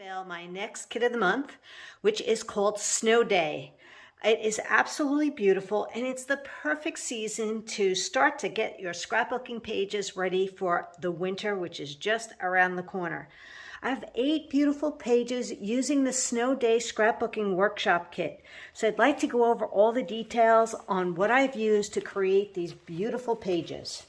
Unveil my next kit of the month, which is called Snow Day. It is absolutely beautiful, and it's the perfect season to start to get your scrapbooking pages ready for the winter, which is just around the corner. I have 8 beautiful pages using the Snow Day scrapbooking workshop kit. So I'd like to go over all the details on what I've used to create these beautiful pages.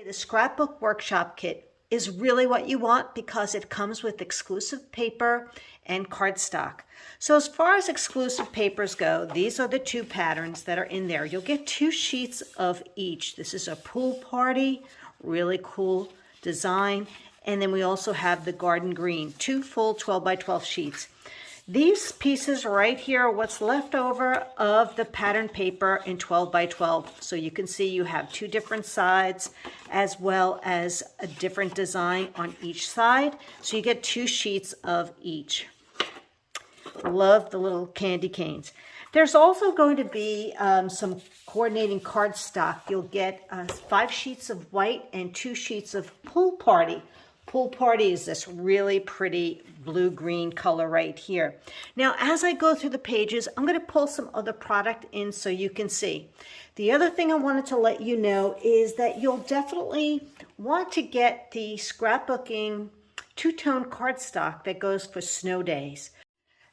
The scrapbook workshop kit is really what you want because it comes with exclusive paper and cardstock. So as far as exclusive papers go, these are the 2 patterns that are in there. You'll get 2 sheets of each. This is a pool party, really cool design. And then we also have the garden green, 2 full 12 by 12 sheets. These pieces right here are what's left over of the pattern paper in 12 by 12. So you can see you have 2 different sides as well as a different design on each side. So you get 2 sheets of each. Love the little candy canes. There's also going to be some coordinating cardstock. You'll get 5 sheets of white and 2 sheets of pool party. Pool party is this really pretty blue-green color right here. Now, as I go through the pages, I'm going to pull some other product in so you can see. The other thing I wanted to let you know is that you'll definitely want to get the scrapbooking 2-tone cardstock that goes for snow days.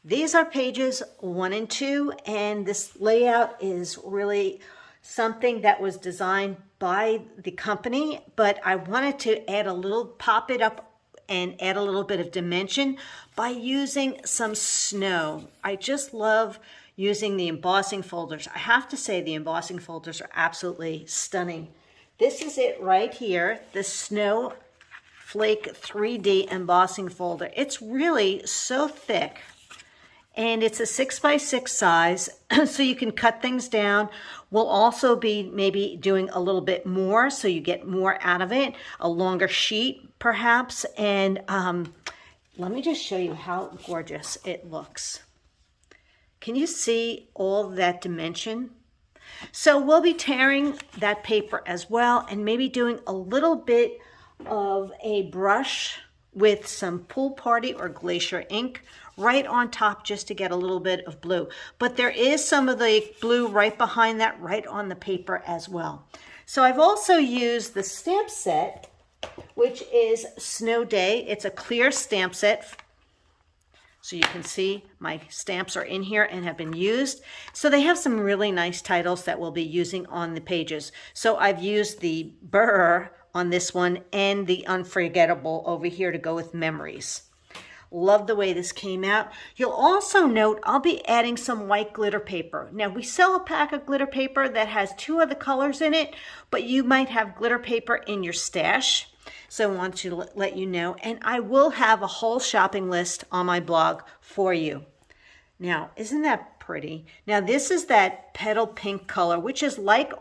These are pages 1 and 2, and this layout is really something that was designed by the company, but I wanted to add a little, pop it up and add a little bit of dimension by using some snow. I just love using the embossing folders. I have to say the embossing folders are absolutely stunning. This is it right here, the Snowflake 3D embossing folder. It's really so thick. And it's a 6 by 6 size, so you can cut things down. We'll also be maybe doing a little bit more, so you get more out of it, a longer sheet perhaps. And let me just show you how gorgeous it looks. Can you see all that dimension? So we'll be tearing that paper as well, and maybe doing a little bit of a brush with some pool party or glacier ink right on top just to get a little bit of blue. But there is some of the blue right behind that, right on the paper as well. So I've also used the stamp set, which is Snow Day. It's a clear stamp set. So you can see my stamps are in here and have been used. So they have some really nice titles that we'll be using on the pages. So I've used the Burr on this one and the Unforgettable over here to go with memories. Love the way this came out. You'll also note I'll be adding some white glitter paper. Now we sell a pack of glitter paper that has 2 other colors in it, but you might have glitter paper in your stash. So I want to let you know, and I will have a whole shopping list on my blog for you. Now, isn't that pretty? Now this is that petal pink color, which is like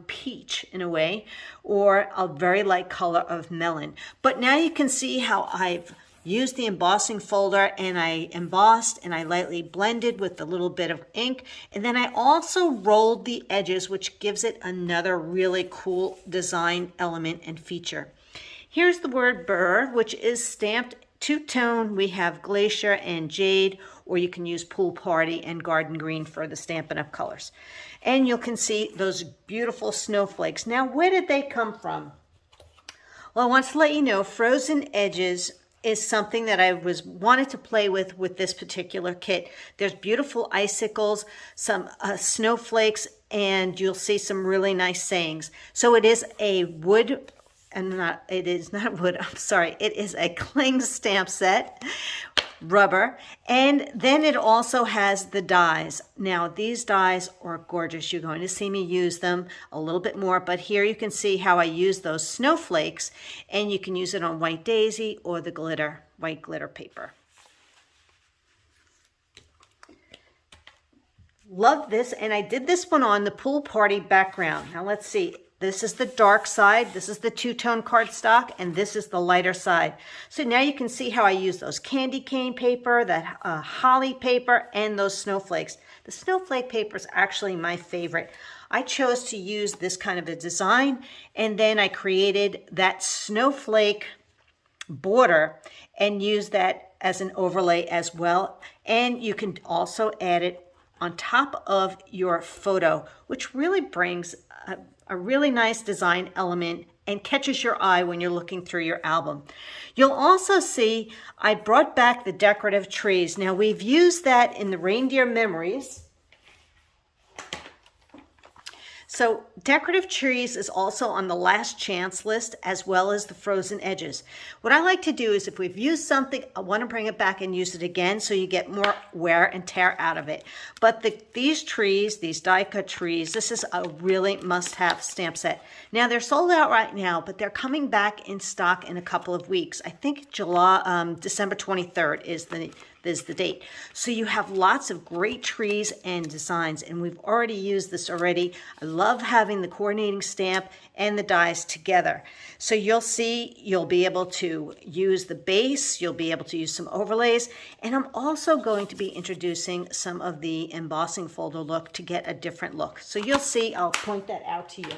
peach in a way, or a very light color of melon. But now you can see how I've used the embossing folder and I embossed and I lightly blended with a little bit of ink. And then I also rolled the edges, which gives it another really cool design element and feature. Here's the word Burr, which is stamped 2-tone. We have glacier and jade, or you can use pool party and garden green for the Stampin' Up! Colors. And you can see those beautiful snowflakes. Now, where did they come from? Well, I want to let you know, frozen edges is something that I wanted to play with this particular kit. There's beautiful icicles, some snowflakes, and you'll see some really nice sayings. So it is a wood, it is a cling stamp set, rubber, and then it also has the dies. Now these dies are gorgeous. You're going to see me use them a little bit more, but here you can see how I use those snowflakes, and you can use it on white daisy or the white glitter paper. Love this, and I did this one on the pool party background. Now let's see. This is the dark side, this is the 2-tone cardstock, and this is the lighter side. So now you can see how I use those candy cane paper, that holly paper, and those snowflakes. The snowflake paper is actually my favorite. I chose to use this kind of a design, and then I created that snowflake border and used that as an overlay as well. And you can also add it on top of your photo, which really brings a really nice design element and catches your eye when you're looking through your album. You'll also see I brought back the decorative trees. Now we've used that in the reindeer memories. So decorative trees is also on the last chance list, as well as the frozen edges. What I like to do is if we've used something, I want to bring it back and use it again so you get more wear and tear out of it. But these trees, these die cut trees, this is a really must-have stamp set. Now they're sold out right now, but they're coming back in stock in a couple of weeks. I think December 23rd is the date. So you have lots of great trees and designs, and we've already used this already. I love having the coordinating stamp and the dies together. So you'll see, you'll be able to use the base, you'll be able to use some overlays, and I'm also going to be introducing some of the embossing folder look to get a different look. So you'll see, I'll point that out to you.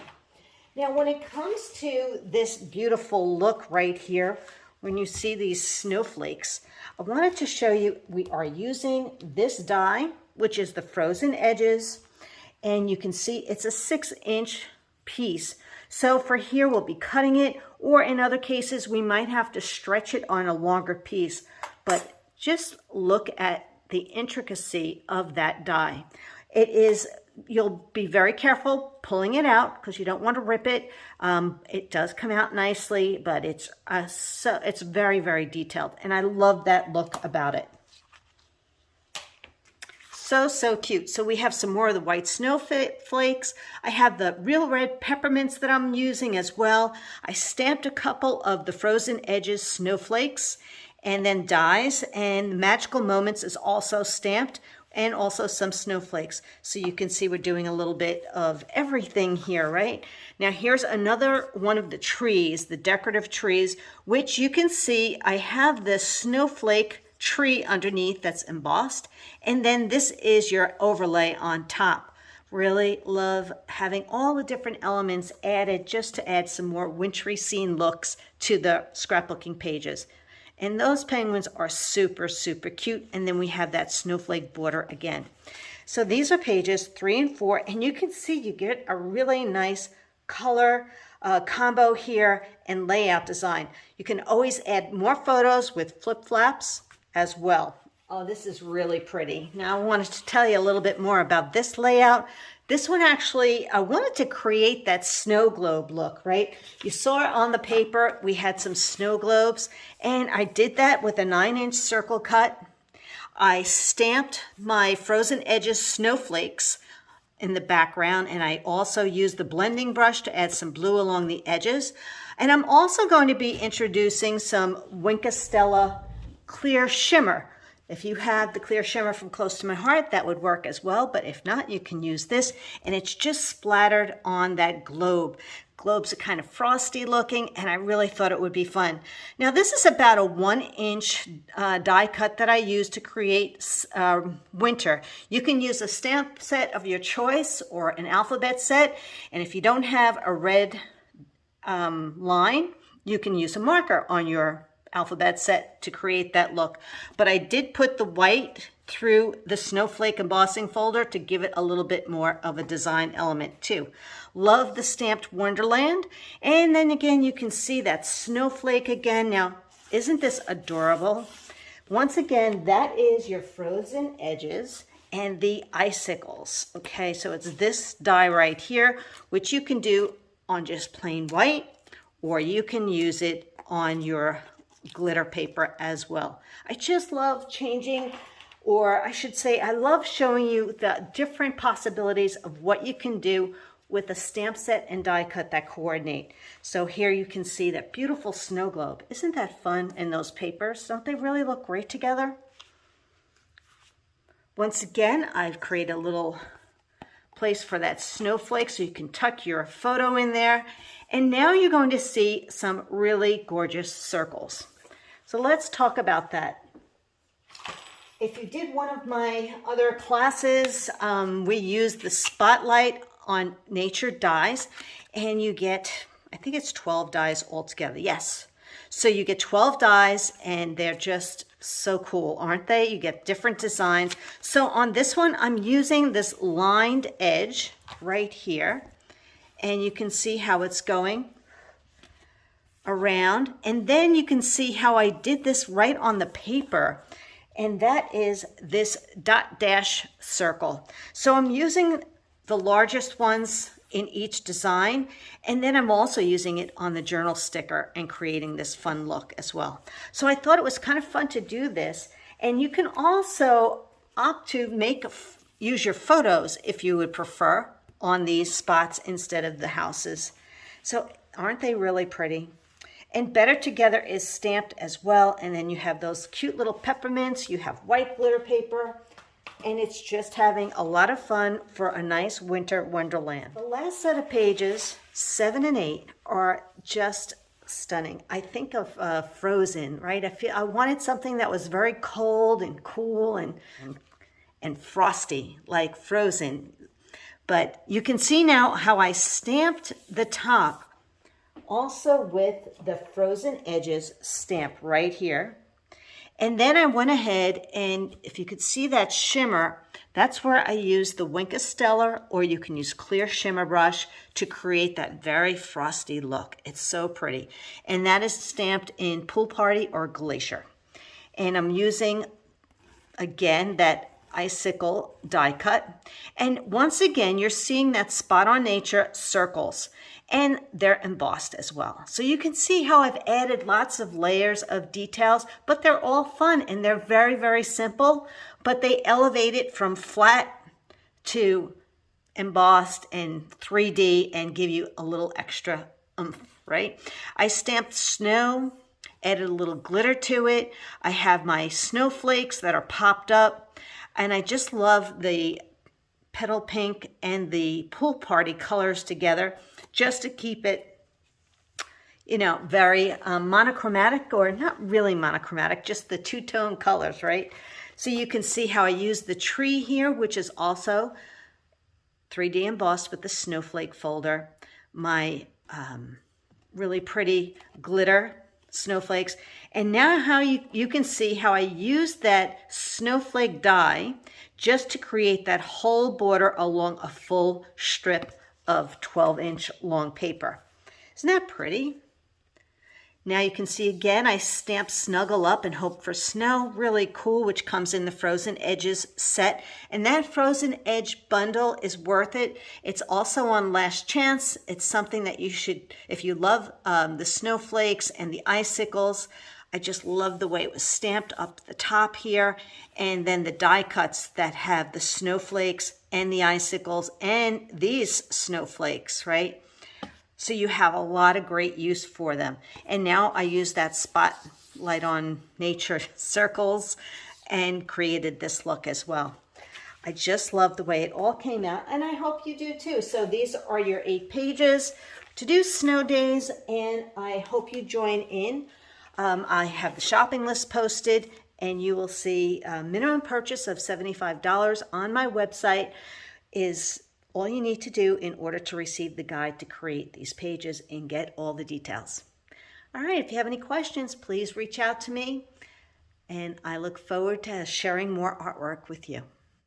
Now when it comes to this beautiful look right here, when you see these snowflakes, I wanted to show you we are using this die, which is the frozen edges, and you can see it's a 6-inch piece. So for here we'll be cutting it, or in other cases we might have to stretch it on a longer piece. But just look at the intricacy of that die. It is, you'll be very careful pulling it out because you don't want to rip it. It does come out nicely, but it's very, very detailed, and I love that look about it. So cute. So we have some more of the white snowflakes. I have the real red peppermints that I'm using as well. I stamped a couple of the frozen edges snowflakes and then dies, and Magical Moments is also stamped, and also some snowflakes. So you can see we're doing a little bit of everything here, right? Now here's another one of the trees, the decorative trees, which you can see I have this snowflake tree underneath that's embossed, and then this is your overlay on top. Really love having all the different elements added just to add some more wintry scene looks to the scrapbooking pages. And those penguins are super, super cute. And then we have that snowflake border again. So these are pages 3 and 4, and you can see you get a really nice color combo here and layout design. You can always add more photos with flip flaps as well. Oh, this is really pretty. Now I wanted to tell you a little bit more about this layout. This one actually, I wanted to create that snow globe look, right? You saw it on the paper, we had some snow globes, and I did that with a 9-inch circle cut. I stamped my frozen edges snowflakes in the background, and I also used the blending brush to add some blue along the edges. And I'm also going to be introducing some Winkastella clear shimmer. If you have the clear shimmer from Close to My Heart, that would work as well, but if not, you can use this, and it's just splattered on that globe. Globes are kind of frosty looking, and I really thought it would be fun. Now this is about a 1-inch die cut that I used to create winter. You can use a stamp set of your choice or an alphabet set, and if you don't have a red line, you can use a marker on your alphabet set to create that look. But I did put the white through the snowflake embossing folder to give it a little bit more of a design element too. Love the stamped Wonderland. And then again, you can see that snowflake again. Now, isn't this adorable? Once again, that is your frozen edges and the icicles. Okay, so it's this die right here, which you can do on just plain white, or you can use it on your glitter paper as well. I just love changing, or I should say, I love showing you the different possibilities of what you can do with a stamp set and die cut that coordinate. So here you can see that beautiful snow globe. Isn't that fun? And those papers, don't they really look great together? Once again, I've created a little place for that snowflake so you can tuck your photo in there. And now you're going to see some really gorgeous circles. So let's talk about that. If you did one of my other classes, we used the spotlight on nature dies, and you get, I think it's 12 dies altogether. Yes. So you get 12 dies and they're just so cool, aren't they? You get different designs. So on this one, I'm using this lined edge right here, and you can see how it's going around. And then you can see how I did this right on the paper, and that is this dot dash circle. So I'm using the largest ones in each design, and then I'm also using it on the journal sticker and creating this fun look as well. So I thought it was kind of fun to do this, and you can also opt to use your photos if you would prefer on these spots instead of the houses. So aren't they really pretty? And Better Together is stamped as well, and then you have those cute little peppermints, you have white glitter paper, and it's just having a lot of fun for a nice winter wonderland. The last set of pages, 7 and 8, are just stunning. I think of Frozen, right? I wanted something that was very cold and cool and frosty, like Frozen. But you can see now how I stamped the top also with the frozen edges stamped right here. And then I went ahead, and if you could see that shimmer, that's where I used the Wink Stellar, or you can use clear shimmer brush to create that very frosty look. It's so pretty. And that is stamped in Pool Party or Glacier. And I'm using, again, that Icicle die cut. And once again, you're seeing that Spot on Nature circles, and they're embossed as well. So you can see how I've added lots of layers of details, but they're all fun and they're very, very simple, but they elevate it from flat to embossed and 3D and give you a little extra oomph, right? I stamped snow, added a little glitter to it. I have my snowflakes that are popped up, and I just love the petal pink and the Pool Party colors together, just to keep it, you know, very monochromatic, or not really monochromatic, just the two-tone colors, right? So you can see how I use the tree here, which is also 3D embossed with the snowflake folder, my really pretty glitter snowflakes. And now how you can see how I used that snowflake die just to create that whole border along a full strip of 12-inch long paper. Isn't that pretty? Now you can see again, I stamped Snuggle Up and Hope for Snow, really cool, which comes in the Frozen Edges set. And that Frozen Edge bundle is worth it. It's also on Last Chance. It's something that you should, if you love the snowflakes and the icicles. I just love the way it was stamped up the top here. And then the die cuts that have the snowflakes and the icicles and these snowflakes, right? So you have a lot of great use for them. And now I use that Spotlight on Nature circles and created this look as well. I just love the way it all came out, and I hope you do too. So these are your 8 pages to do snow days, and I hope you join in. I have the shopping list posted, and you will see a minimum purchase of $75 on my website is all you need to do in order to receive the guide to create these pages and get all the details. All right, if you have any questions, please reach out to me, and I look forward to sharing more artwork with you.